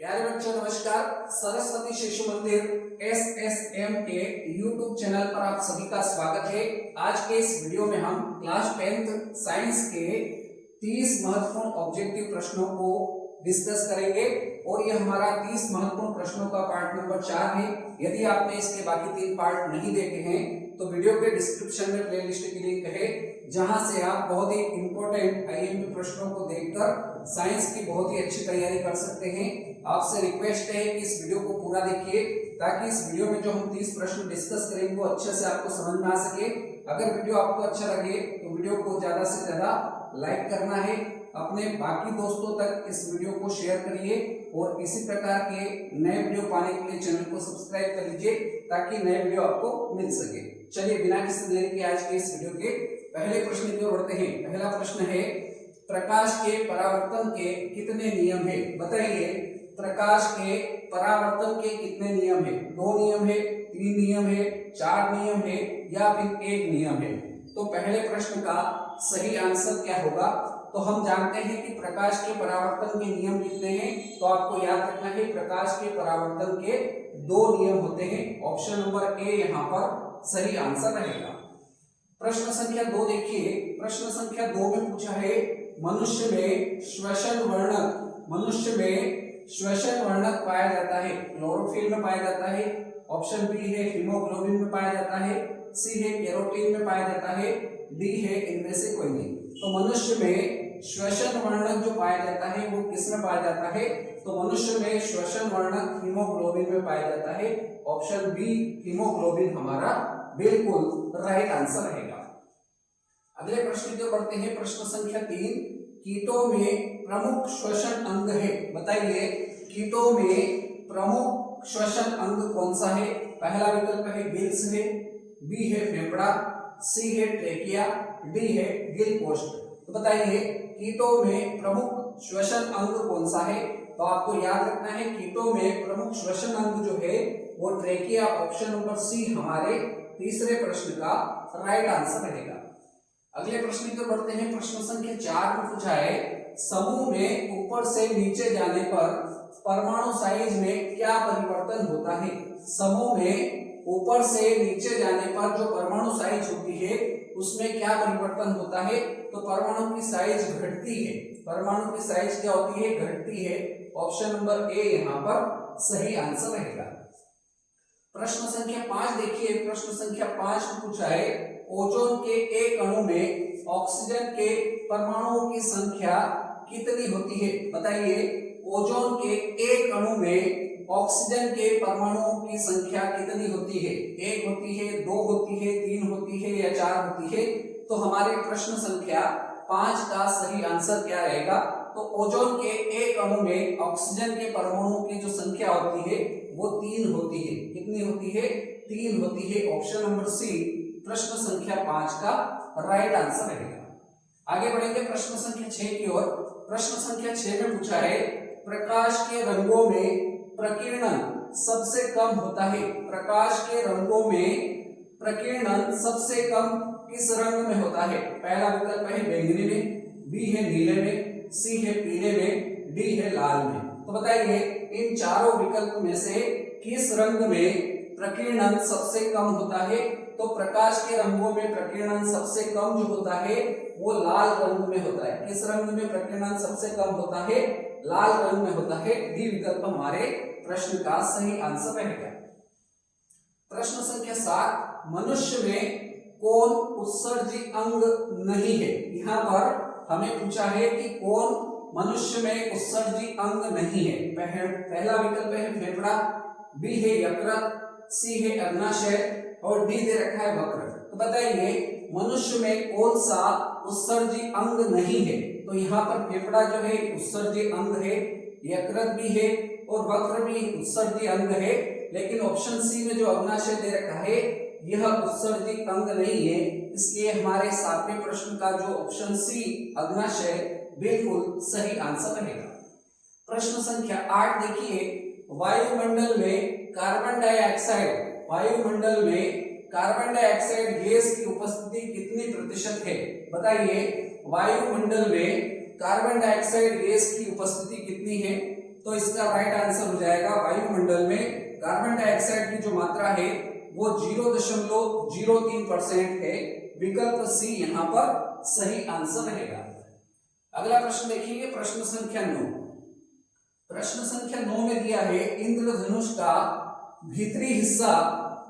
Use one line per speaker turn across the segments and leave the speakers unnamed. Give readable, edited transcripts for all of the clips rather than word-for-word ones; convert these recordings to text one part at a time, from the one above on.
प्यारे बच्चों नमस्कार। सरस्वती शिशु मंदिर SSM के YouTube चैनल पर आप सभी का स्वागत है। आज के इस वीडियो में हम क्लास 10th साइंस के 30 महत्वपूर्ण ऑब्जेक्टिव प्रश्नों को डिस्कस करेंगे और यह हमारा 30 महत्वपूर्ण प्रश्नों का पार्ट नंबर 4 है। यदि आपने इसके बाकी 3 पार्ट नहीं देखे हैं तो वीडियो के डिस्क्रिप्शन में प्लेलिस्ट की लिंक है, जहां से आप बहुत ही इंपॉर्टेंट IMP प्रश्नों को देखकर साइंस की बहुत ही अच्छी तैयारी कर सकते हैं। आपसे रिक्वेस्ट है कि इस वीडियो को पूरा देखिए ताकि इस वीडियो में जो हम 30 प्रश्न डिस्कस करेंगे वो अच्छे से आपको समझ में आ सके। अगर वीडियो आपको अच्छा लगे तो वीडियो को ज्यादा से ज्यादा लाइक करना है, अपने बाकी दोस्तों तक इस वीडियो को शेयर करिए और इसी प्रकार के नए वीडियो पाने के लिए चैनल को सब्सक्राइब कर लीजिए ताकि नए वीडियो आपको मिल सके। चलिए बिना किसी देरी के आज के इस वीडियो के पहले प्रश्न की ओर बढ़ते हैं। पहला प्रश्न है, प्रकाश के परावर्तन के कितने नियम है? बताइए, प्रकाश के परावर्तन के कितने नियम है? 2 नियम है, 3 नियम है, 4 नियम है या फिर 1 नियम है? तो पहले प्रश्न का सही आंसर क्या होगा? तो हम जानते हैं कि प्रकाश के परावर्तन के नियम कितने हैं, तो आपको याद रखना है प्रकाश के परावर्तन के 2 नियम होते हैं। ऑप्शन नंबर ए यहाँ पर सही आंसर रहेगा। प्रश्न संख्या 2 देखिए। प्रश्न संख्या 2 में पूछा है, मनुष्य में श्वसन वर्णक पाया जाता है। क्लोरोफिल में पाया जाता है। ऑप्शन बी है हीमोग्लोबिन में पाया जाता है, सी है कैरोटीन में पाया जाता है, डी है इनमें से कोई नहीं। तो मनुष्य में श्वसन वर्णक जो पाया जाता है वो किस में पाया जाता है? तो मनुष्य में श्वसन वर्णक हीमोग्लोबिन में पाया जाता है। ऑप्शन बी हीमोग्लोबिन हमारा बिल्कुल राइट आंसर रहेगा। अगले प्रश्न की ओर बढ़ते हैं। प्रश्न संख्या 3, कीटों में प्रमुख श्वसन अंग है। बताइए, कीटों में प्रमुख श्वसन अंग कौन सा है? पहला विकल्प है गिल्स है, बी है फेफड़ा, सी है ट्रेकिया, डी है गिल पोस्ट। तो बताइए कीटों में प्रमुख श्वसन अंग कौन सा है? तो आपको याद रखना है कीटों में प्रमुख श्वसन अंग जो है वो ट्रेकिया। ऑप्शन नंबर सी हमारे तीसरे प्रश्न का राइट आंसर रहेगा। अगले प्रश्न की ओर बढ़ते हैं। प्रश्न संख्या 4 में पूछा है, समूह में ऊपर से नीचे जाने पर परमाणु साइज में क्या परिवर्तन होता है? समूह में ऊपर से नीचे जाने पर जो परमाणु साइज होती है उसमें क्या परिवर्तन होता है? तो परमाणु की साइज घटती है। परमाणु की साइज क्या होती है? घटती है। ऑप्शन नंबर ए यहाँ पर सही आंसर रहेगा। प्रश्न संख्या 5 देखिए। प्रश्न संख्या 5 में पूछा है, ओजोन के एक अणु में ऑक्सीजन के परमाणुओं की संख्या कितनी होती है? बताइए, ओजोन के एक अणु में ऑक्सीजन के परमाणुओं की संख्या कितनी होती है? 1 होती है, 2 होती है, 3 होती है या 4 होती है? तो हमारे प्रश्न संख्या 5 का सही आंसर क्या रहेगा? तो ओजोन के एक अणु में ऑक्सीजन के परमाणुओं की जो संख्या होती है वो 3 होती है। कितनी होती है? 3 होती है। ऑप्शन नंबर सी प्रश्न संख्या 5 का राइट आंसर रहेगा। आगे बढ़ेंगे प्रश्न संख्या 6 की ओर। प्रश्न संख्या 6 में पूछा है, प्रकाश के रंगों में प्रकीर्णन सबसे कम होता है। प्रकाश के रंगों में प्रकीर्णन सबसे कम किस रंग में होता है? पहला विकल्प है बैंगनी में, बी है नीले में, सी है पीले में, डी है लाल में। तो बताइए इन चारों विकल्प में से किस रंग में प्रकीर्णन सबसे कम होता है? तो प्रकाश के रंगों में प्रकीर्णन सबसे कम जो होता है वो लाल रंग में होता है। किस रंग में प्रकीर्णन सबसे कम होता है? लाल रंग में होता है। डी विकल्प हमारे प्रश्न का सही आंसर रहेगा। प्रश्न संख्या 7, मनुष्य में कौन उत्सर्जी अंग नहीं है? यहाँ पर हमें पूछा है कि कौन मनुष्य में उत्सर्जी अंग नहीं है। पहला विकल्प है फेफड़ा, बी है यकृत, सी है अग्नाशय और डी दे रखा है वक्र। तो बताइए मनुष्य में कौन सा उत्सर्जी अंग नहीं है? तो यहाँ पर फेफड़ा जो है उत्सर्जी अंग है, यकृत भी है और वक्र भी उत्सर्जी अंग है। लेकिन ऑप्शन सी में जो अग्नाशय दे रखा है यह उत्सर्जी अंग नहीं है, इसलिए हमारे 7वें प्रश्न का जो ऑप्शन सी अग्नाशय बिल्कुल सही आंसर रहेगा। प्रश्न संख्या 8 देखिए, वायुमंडल में कार्बन डाइऑक्साइड गैस की उपस्थिति कितनी प्रतिशत है? बताइए वायुमंडल में कार्बन डाइऑक्साइड गैस की उपस्थिति कितनी है? तो इसका राइट आंसर हो जाएगा वायुमंडल में कार्बन डाइऑक्साइड की जो मात्रा है वो 0.03% है। विकल्प सी यहाँ पर सही आंसर रहेगा। अगला प्रश्न देखिए, प्रश्न संख्या 9। प्रश्न संख्या 9 में दिया है इंद्रधनुष का भीतरी हिस्सा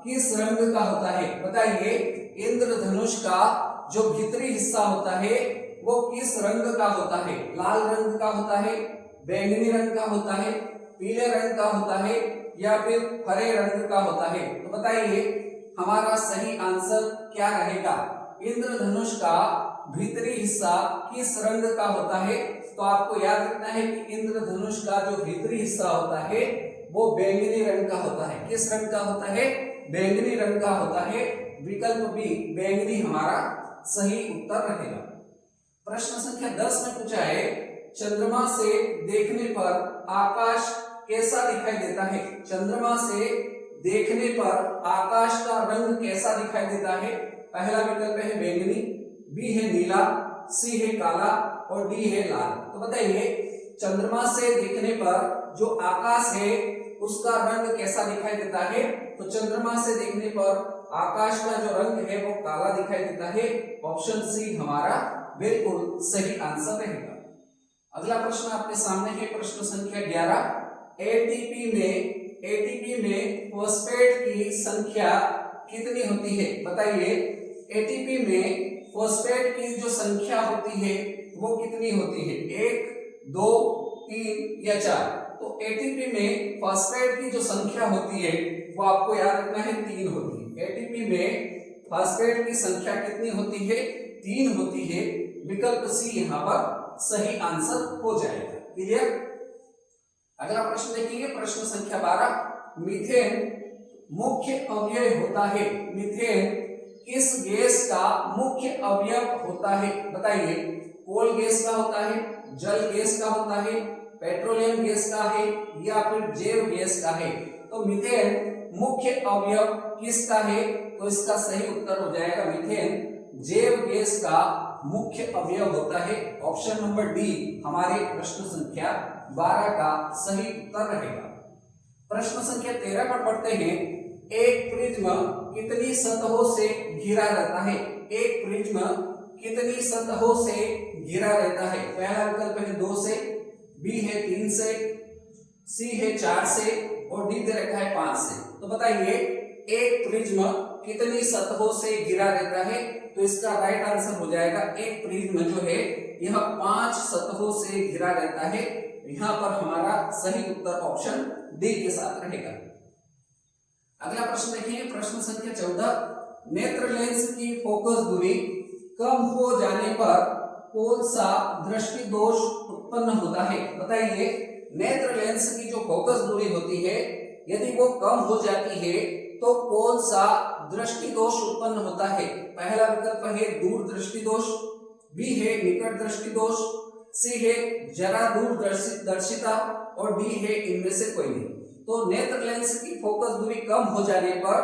किस रंग का होता है। बताइए, इंद्रधनुष का जो भीतरी हिस्सा होता है वो किस रंग का होता है। लाल रंग का होता है, बैंगनी रंग का होता है, पीले रंग का होता है या फिर हरे रंग का होता है। तो बताइए हमारा सही आंसर क्या रहेगा। इंद्रधनुष का भीतरी हिस्सा किस रंग का होता है। तो आपको याद रखना है कि इंद्रधनुष का जो भीतरी हिस्सा होता है वो बैंगनी रंग का होता है। किस रंग का होता है, बैंगनी रंग का होता है। विकल्प बी बैंगनी हमारा सही उत्तर रहेगा। प्रश्न संख्या 10 में पूछा है चंद्रमा से देखने पर आकाश कैसा दिखाई देता है। चंद्रमा से देखने पर आकाश का रंग कैसा दिखाई देता है। पहला विकल्प है बैंगनी, बी है नीला, सी है काला और डी है लाल। तो बताइए चंद्रमा से देखने पर जो आकाश है उसका रंग कैसा दिखाई देता है। तो चंद्रमा से देखने पर आकाश का जो रंग है वो काला दिखाई देता है। ऑप्शन सी हमारा बिल्कुल सही आंसर रहेगा। अगला प्रश्न आपके सामने है, प्रश्न संख्या 11। एटीपी में फॉस्फेट की संख्या कितनी होती है। बताइए एटीपी में फॉस्फेट की जो संख्या होती है वो कितनी होती है, 1, 2, 3 या 4। तो एटीपी में फॉस्फेट की जो संख्या होती है वो आपको याद रखना है 3 होती है। एटीपी में फॉस्फेट की संख्या कितनी होती है, 3 होती है। विकल्प सी यहाँ पर सही आंसर हो जाएगा। क्लियर। अगला प्रश्न देखिए, प्रश्न संख्या 12। मीथेन मुख्य अवयव होता है। मीथेन किस गैस का मुख्य अवयव होता है। बताइए कोल गैस का होता है, जल गैस का होता है, पेट्रोलियम गैस का है या फिर जैव गैस का है। तो मीथेन मुख्य अवयव किसका है। तो इसका सही उत्तर हो जाएगा मीथेन जैव गैस का मुख्य अवयव होता है। ऑप्शन नंबर डी हमारे प्रश्न संख्या 12 का सही उत्तर रहेगा। प्रश्न संख्या 13 पर पढ़ते हैं, एक प्रिज्म कितनी सतहों से घिरा रहता है। एक प्रिज्म कितनी सतहों से घिरा रहता है। पहला विकल्प है 2 से, बी है 3 से, सी है 4 से और डी दे रखा है 5 से। तो बताइए एक प्रिज्म कितनी सतहों से घिरा रहता है। तो इसका राइट आंसर हो जाएगा एक प्रिज्म जो है यह 5 सतहों से घिरा रहता है। यहाँ पर हमारा सही उत्तर ऑप्शन डी के साथ रहेगा। अगला प्रश्न देखिए, प्रश्न संख्या 14। नेत्र लेंस की फोकस दूरी कम हो जाने पर कौन सा दृष्टि दोष उत्पन्न होता है। बताइए नेत्र लेंस की जो फोकस दूरी होती है यदि वो कम हो जाती है तो कौन सा दृष्टि दोष उत्पन्न होता है। पहला विकल्प है दूर दृष्टि दोष, बी है निकट दृष्टि दोष, सी है जरा दूर दर्शिता और डी है इनमें से कोई नहीं। तो नेत्र लेंस की फोकस दूरी कम हो जाने पर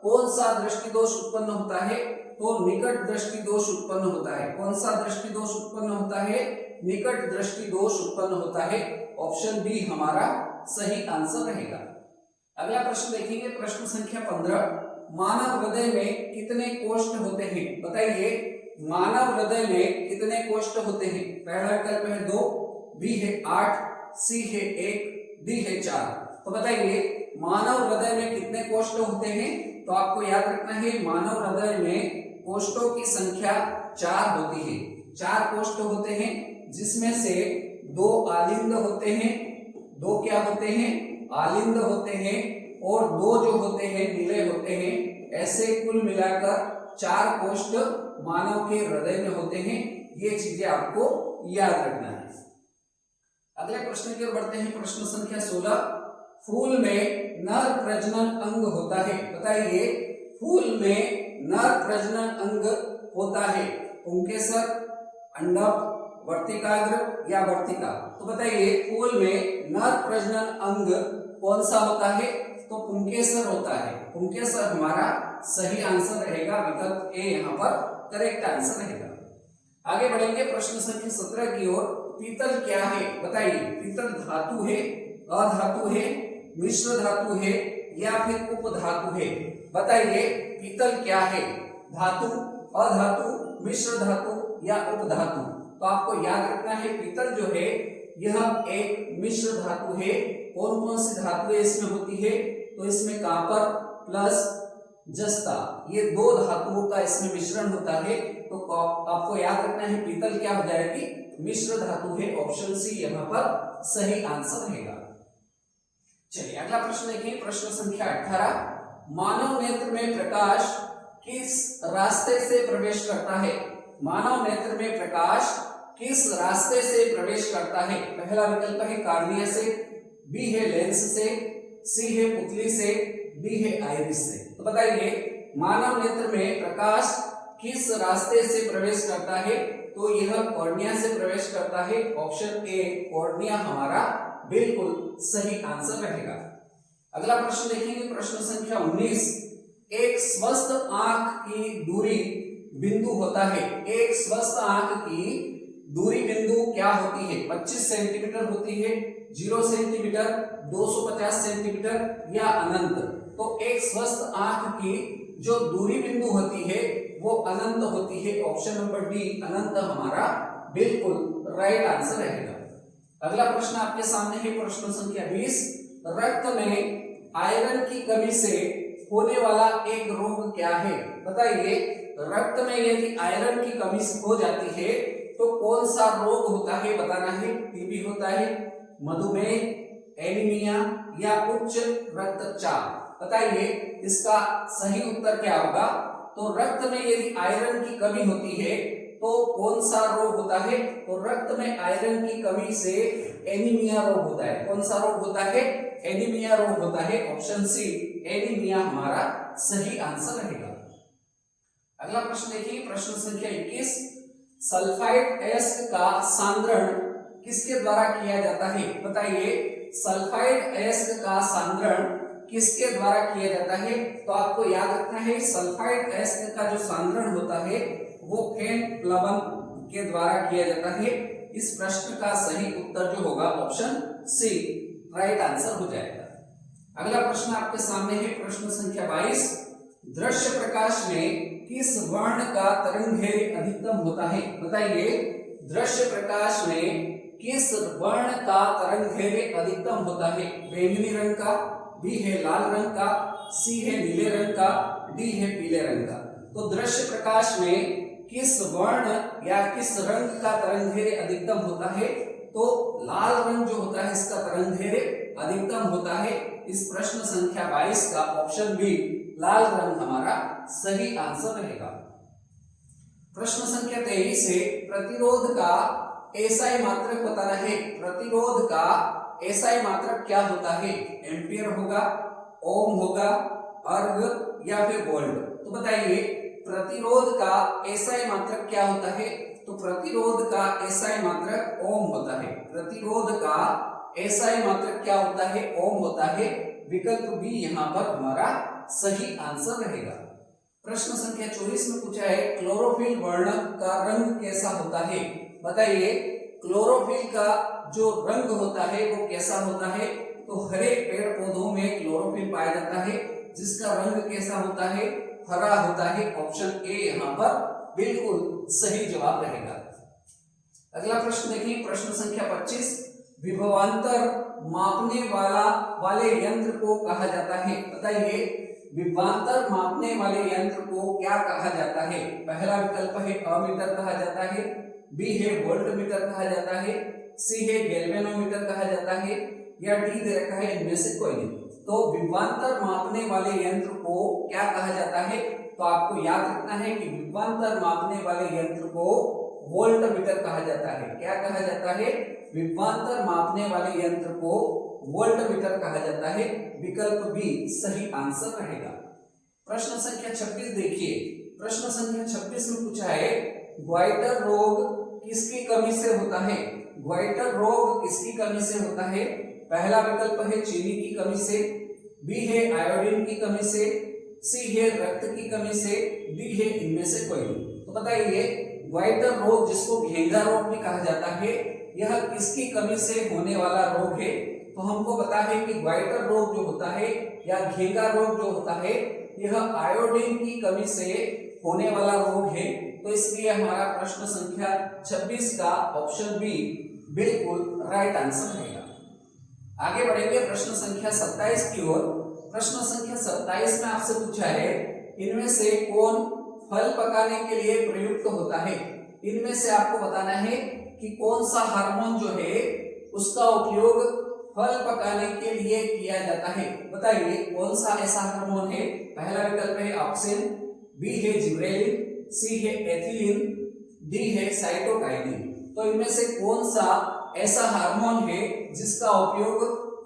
कौन सा दृष्टि दोष उत्पन्न होता है। तो निकट दृष्टि दोष उत्पन्न होता है। कौन सा दृष्टि दोष उत्पन्न होता है, निकट दृष्टि दोष उत्पन्न होता है। ऑप्शन बी हमारा सही आंसर रहेगा। अगला प्रश्न देखेंगे, प्रश्न संख्या 15। मानव हृदय में कितने कोष्ठ होते हैं। बताइए मानव हृदय में कितने कोष्ठ होते हैं। पहला विकल्प है 2, बी है 8, सी है 1, डी है 4। तो बताइए मानव हृदय में कितने कोष्ठ होते हैं। तो आपको याद रखना है मानव हृदय में कोष्ठों की संख्या 4 होती है। 4 कोष्ठ होते हैं जिसमें से 2 आलिंद होते हैं, 2 क्या होते हैं, आलिंद होते हैं और 2 जो होते हैं नीले होते हैं। ऐसे कुल मिलाकर 4 कोष्ठ मानव के हृदय में होते हैं। ये चीजें आपको याद रखना है। अगले प्रश्न की ओर बढ़ते हैं, प्रश्न संख्या 16। फूल में नर प्रजनन अंग होता है। बताइए फूल में नर प्रजनन अंग होता है पुंकेसर, अंडक, वर्तिकाग्र या वर्तिका। तो बताइए फूल में नर प्रजनन अंग कौन सा होता है। तो पुंकेसर होता है। पुंकेसर हमारा सही आंसर रहेगा। विकल्प ए यहाँ पर करेक्ट आंसर रहेगा। आगे बढ़ेंगे प्रश्न संख्या 17 की ओर। पीतल क्या है। बताइए पीतल धातु है अधातु है, मिश्र धातु है या फिर उपधातु है? बताइए पीतल क्या है? धातु, अधातु, मिश्र धातु या उपधातु? तो आपको याद रखना है पीतल जो है यह एक मिश्र धातु है। कौन कौन सी धातुएं इसमें होती है? तो इसमें कॉपर प्लस जस्ता, ये दो धातुओं का इसमें मिश्रण होता है। तो आपको याद रखना है पीतल क्या हो जाएगी? मिश्र धातु है। ऑप्शन सी यहाँ पर सही आंसर रहेगा। चलिए अगला प्रश्न देखिए, प्रश्न संख्या 18। मानव नेत्र में प्रकाश किस रास्ते से प्रवेश करता है? मानव नेत्र में प्रकाश किस रास्ते से प्रवेश करता है? पहला विकल्प है कार्निया से, बी है लेंस से, सी है पुतली से, डी है आइरिस से। तो बताइए मानव नेत्र में प्रकाश किस रास्ते से प्रवेश करता है? तो यह कॉर्निया से प्रवेश करता है। ऑप्शन ए कॉर्निया हमारा बिल्कुल सही आंसर रहेगा। अगला प्रश्न देखेंगे, प्रश्न संख्या 19। एक स्वस्थ आंख की दूरी बिंदु होता है। एक स्वस्थ आंख की दूरी बिंदु क्या होती है? 25 सेंटीमीटर होती है, 0 सेंटीमीटर, 250 सेंटीमीटर या अनंत? तो एक स्वस्थ आंख की जो दूरी बिंदु होती है वो अनंत होती है। ऑप्शन नंबर डी अनंत हमारा बिल्कुल राइट आंसर रहेगा। अगला प्रश्न आपके सामने है, प्रश्न संख्या 20। रक्त में आयरन की कमी से होने वाला एक रोग क्या है? बताइए रक्त में यदि आयरन की कमी हो जाती है तो कौन सा रोग होता है? बताना है। टीबी होता है, मधुमेह, एनीमिया या उच्च रक्तचाप? बताइए इसका सही उत्तर क्या होगा? तो रक्त में यदि आयरन की कमी होती है तो कौन सा रोग होता है? तो रक्त में आयरन की कमी से एनीमिया रोग होता है। कौन सा रोग होता है? एनीमिया रोग होता है। ऑप्शन सी एनीमिया हमारा सही आंसर रहेगा। अगला प्रश्न देखिए, प्रश्न संख्या 21। सल्फाइड एसिड का सांद्रण किसके द्वारा किया जाता है? बताइए सल्फाइड एसिड का सांद्रण किसके द्वारा किया जाता है? तो आपको याद रखना है सल्फाइड एसिड का जो सांद्रण होता है वो फेन प्लवन के द्वारा किया जाता है। इस प्रश्न का सही उत्तर जो होगा ऑप्शन सी राइट आंसर हो जाएगा। अगला प्रश्न आपके सामने है, प्रश्न संख्या 22। दृश्य प्रकाश में किस वर्ण का तरंगदैर्घ्य अधिकतम होता है? बताइए दृश्य प्रकाश में किस वर्ण का तरंगदैर्घ्य अधिकतम होता है? बैंगनी रंग का, बी है लाल रंग का, सी है नीले रंग का, डी है पीले रंग का? तो दृश्य प्रकाश में किस वर्ण या किस रंग का तरंगदैर्घ्य अधिकतम होता है? तो लाल रंग जो होता है इसका तरंगदैर्घ्य अधिकतम होता है। इस प्रश्न संख्या 22 का ऑप्शन बी लाल रंग हमारा सही आंसर रहेगा। प्रश्न संख्या 23 है, प्रतिरोध का एसआई मात्रक बताना है। प्रतिरोध का एसआई मात्रक क्या होता है? एम्पियर होगा, ओम होगा, अर्ग या फिर वोल्ट? तो बताइए प्रतिरोध का एसआई मात्रक क्या होता है? तो प्रतिरोध का एसआई मात्रक ओम होता है। प्रतिरोध का एसआई मात्रक क्या होता है? ओम होता है। विकल्प बी यहाँ पर हमारा सही आंसर रहेगा। प्रश्न संख्या 24 में पूछा है, क्लोरोफिल वर्ण का रंग कैसा होता है? बताइए क्लोरोफिल का जो रंग होता है वो कैसा होता है? तो हरे पेड़ पौधों में क्लोरोफिल पाया जाता है, जिसका रंग कैसा होता है? हरा होता है। ऑप्शन ए यहाँ पर बिल्कुल सही जवाब रहेगा। अगला प्रश्न देखिए, प्रश्न संख्या 25। विभवांतर मापने वाले यंत्र को कहा जाता है। बताइए विभवांतर मापने वाले यंत्र को क्या कहा जाता है? पहला विकल्प है अमीटर कहा जाता है, बी है वोल्टमीटर कहा जाता है, सी है गैल्वेनोमीटर कहा जाता है या डी दे रखा है इनमें से कोई नहीं। तो विभवांतर मापने वाले यंत्र को क्या कहा जाता है? तो आपको याद रखना है कि विभवांतर मापने वाले यंत्र को वोल्टमीटर कहा जाता है। क्या कहा जाता है? विभवांतर मापने वाले यंत्र को वोल्टमीटर कहा जाता है। विकल्प बी सही आंसर रहेगा। प्रश्न संख्या 26 देखिए, प्रश्न संख्या 26 में पूछा है, ग्वाइटर रोग किसकी कमी से होता है? ग्वाइटर रोग किसकी कमी से होता है? पहला विकल्प है चीनी की कमी से, बी है आयोडीन की कमी से, सी है रक्त की कमी से, डी है इनमें से कोई नहीं। तो बताइए ग्वाइटर रोग जिसको घेंगा रोग भी कहा जाता है, यह किसकी कमी से होने वाला रोग है? तो हमको पता है कि ग्वाइटर रोग जो होता है या घेंगा रोग जो होता है यह आयोडीन की कमी से होने वाला रोग है। तो इसलिए हमारा प्रश्न संख्या 26 का ऑप्शन बी बिल्कुल राइट आंसर रहेगा। आगे बढ़ेंगे प्रश्न संख्या 27 की ओर। प्रश्न संख्या 27 में आपसे पूछा है इनमें से कौन फल पकाने के लिए प्रयुक्त होता है। इनमें से आपको बताना है कि कौन सा हार्मोन जो है उसका उपयोग फल पकाने के लिए किया जाता है। बताइए कौन सा ऐसा हार्मोन है। पहला विकल्प है ऑक्सिन, बी है जिब्रेलिन, सी है एथिलीन, डी है साइटोकाइनिन। तो इनमें से कौन सा ऐसा हार्मोन है जिसका उपयोग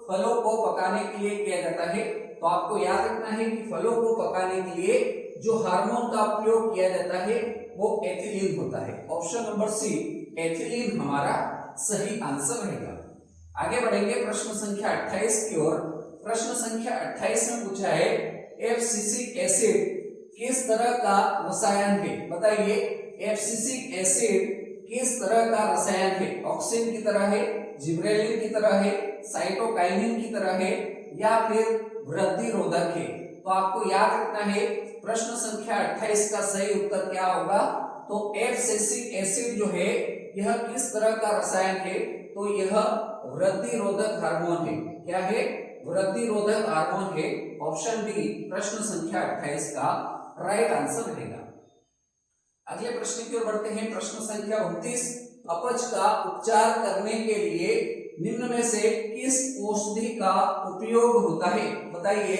फलों को पकाने के लिए किया जाता है। तो आपको याद रखना है कि फलों को पकाने के लिए जो हार्मोन का उपयोग किया जाता है वो एथिलीन होता है। ऑप्शन नंबर सी एथिलीन हमारा सही आंसर रहेगा। आगे बढ़ेंगे प्रश्न संख्या 28 की ओर। प्रश्न संख्या 28 में पूछा है एब्सिसिक एसिड किस तरह का रसायन है। बताइए एब्सिसिक एसिड किस तरह का रसायन है। ऑक्सिन की तरह है, जिब्रेलिन की तरह है, साइटोकाइनिन की तरह है या फिर वृद्धि रोधक है। तो आपको याद रखना है प्रश्न संख्या 28 का सही उत्तर क्या होगा। तो एब्सिसिक एसिड जो है यह किस तरह का रसायन है। तो यह वृद्धि रोधक हार्मोन है। क्या है? वृद्धि रोधक हार्मोन है। ऑप्शन डी प्रश्न संख्या 28 का राइट आंसर रहेगा। अगले प्रश्न की ओर बढ़ते हैं। प्रश्न संख्या 29 अपच का उपचार करने के लिए निम्न में से किस औषधि का उपयोग होता है। बताइए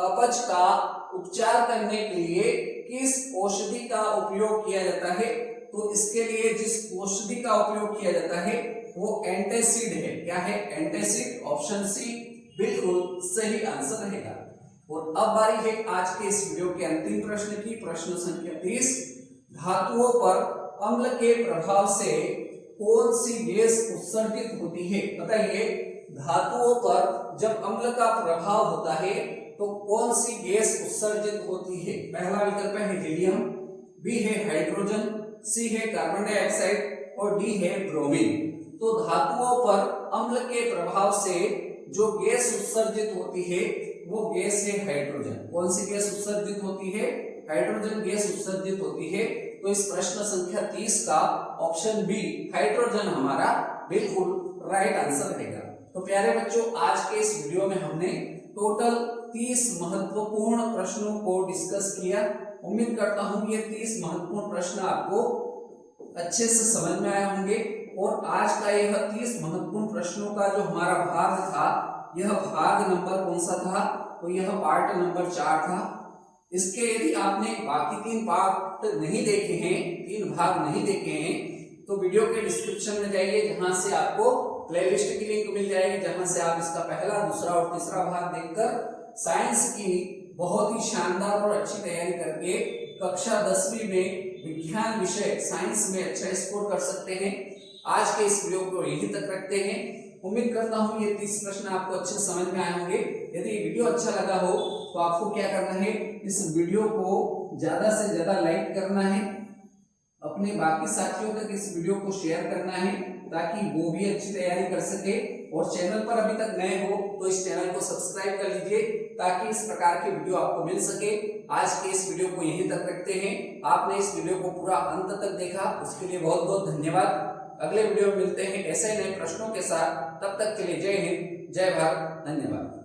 अपच का उपचार करने के लिए किस औषधि का उपयोग किया जाता है। तो इसके लिए जिस औषधि का उपयोग किया जाता है वो एंटासिड है। क्या है? एंटासिड। ऑप्शन सी बिल्कुल सही आंसर रहेगा। और अब बारी है आज के इस वीडियो के अंतिम प्रश्न की। प्रश्न संख्या 30 धातुओं पर अम्ल के प्रभाव से कौन सी गैस उत्सर्जित होती है। बताइए धातुओं पर जब अम्ल का प्रभाव होता है तो कौन सी गैस उत्सर्जित होती है। पहला विकल्प है हीलियम, बी है हाइड्रोजन, सी है कार्बन डाइऑक्साइड और डी है ब्रोमीन। तो धातुओं पर अम्ल के प्रभाव से जो गैस उत्सर्जित होती है वो गैस है हाइड्रोजन। कौन सी गैस उत्सर्जित होती है? हाइड्रोजन गैस उत्सर्जित होती है। तो इस प्रश्न संख्या 30 का ऑप्शन बी हाइड्रोजन हमारा बिल्कुल राइट आंसर रहेगा। तो प्यारे बच्चों आज के इस वीडियो में हमने टोटल 30 महत्वपूर्ण प्रश्नों को डिस्कस किया। उम्मीद करता हूं कि ये 30 महत्वपूर्ण प्रश्न आपको अच्छे से समझ में आए होंगे। और आज का यह 30 महत्वपूर्ण प्रश्नों का जो हमारा भाग था यह भाग नंबर कौन सा था। तो यह पार्ट नंबर 4 था। इसके यदि आपने बाकी 3 पार्ट नहीं देखे हैं, 3 भाग नहीं देखे हैं तो वीडियो के डिस्क्रिप्शन में जाइए जहां से आपको प्लेलिस्ट की लिंक मिल जाएगी, जहां से आप इसका पहला, दूसरा और तीसरा भाग देखकर साइंस की बहुत ही शानदार और अच्छी तैयारी करके कक्षा 10वीं में विज्ञान विषय साइंस में अच्छा स्कोर कर सकते हैं। आज के इस वीडियो को यहीं तक रखते हैं। उम्मीद करता हूं ये 30 प्रश्न आपको अच्छे समझ में आए होंगे। यदि वीडियो अच्छा लगा हो तो आपको क्या करना है, इस वीडियो को ज्यादा से ज्यादा लाइक करना है, अपने बाकी साथियों तक इस वीडियो को शेयर करना है ताकि वो भी अच्छी तैयारी कर सके। और चैनल पर अभी तक नए हो तो इस चैनल को सब्सक्राइब कर लीजिए ताकि इस प्रकार की वीडियो आपको मिल सके। आज के इस वीडियो को यहीं तक रखते हैं। आपने इस वीडियो को पूरा अंत तक देखा उसके लिए बहुत बहुत धन्यवाद। अगले वीडियो में मिलते हैं ऐसे नए प्रश्नों के साथ। तब तक के लिए जय हिंद, जय भारत, धन्यवाद।